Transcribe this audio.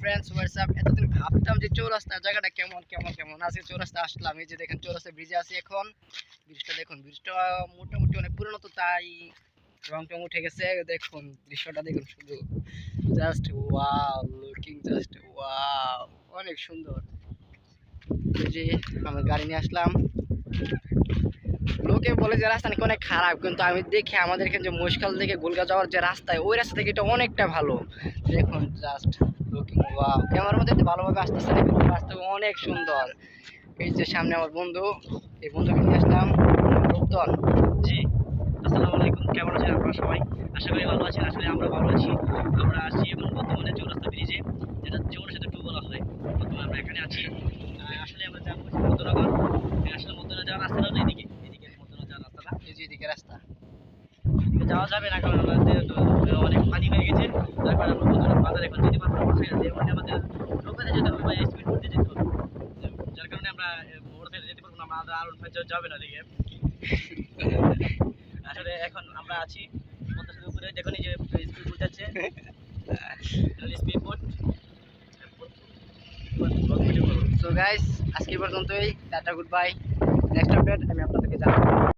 Friends WhatsApp. এতদিন ভাবতাম যে চৌরাস্তা জায়গাটা কেমন কেমন কেমন আজকে চৌরাস্তা আসলাম। এই যে দেখেন চৌরাস্তা ব্রিজে আছি এখন। ব্রিজটা দেখুন, ব্রিজটা মোটামুটি অনেক পুরনো, তো তাই রং টং উঠে গেছে। দেখুন দৃশ্যটা দেখুন শুধু, just wow, looking just wow, অনেক সুন্দর। এই যে আমার গাড়ি নিয়ে আসলাম। লোকে বলে যে রাস্তা নাকি অনেক খারাপ, কিন্তু আমি দেখি আমাদের এখানে যে মহিষখাল থেকে গোলগা যাওয়ার যে রাস্তায়, ওই রাস্তা থেকে এটা অনেকটা ভালো। দেখুন জাস্ট লুকিং ওয়াও, ক্যামেরার মধ্যে এত ভালোভাবে আসতেছে না, কিন্তু রাস্তা অনেক সুন্দর। এই যে সামনে আমার বন্ধু, এই বন্ধুকে নিয়ে আসলাম রূপতন। জি, আসসালামু আলাইকুম। কেমন আছেন আপনারা সবাই? আশা করি ভালো আছেন। আসলে আমরা ভালো আছি। আমরা আছি এখন বর্তমানে চৌরাস্তা ব্রিজে, যেটা চৌরাস্তা 2 বলা হয়। বর্তমানে আমরা এখানে আছি। আসলে আমরা যাবো মধ্যনগর। আসলে মধ্যনগর যাওয়ার রাস্তাটা হলো এদিকে, এদিকে মধ্যনগর যাওয়ার রাস্তাটা। এই যে এদিকে রাস্তা, এদিকে যাওয়া যাবে না, কারণ আমাদের তো অনেক পানি হয়ে গেছে। তার কারণে আমরা মধ্যনগর বাজার এখন যেতে পারবো না, বসে আছে। মানে আমাদের নৌকাতে যেতে হবে বা স্পিড বোটে যেতে হবে। যার কারণে আমরা মোটর সাইকেলে যেতে পারবো না, আমরা আর যাবে না এদিকে। আসলে এখন আমরা আছি পদ্মা সেতুর উপরে। দেখুন এই যে স্পিড বোট যাচ্ছে, স্পিড বোট। সো গাইস আজকে পর্যন্তই, tata good bye. Next update আমি আপনাদেরকে জানাবো।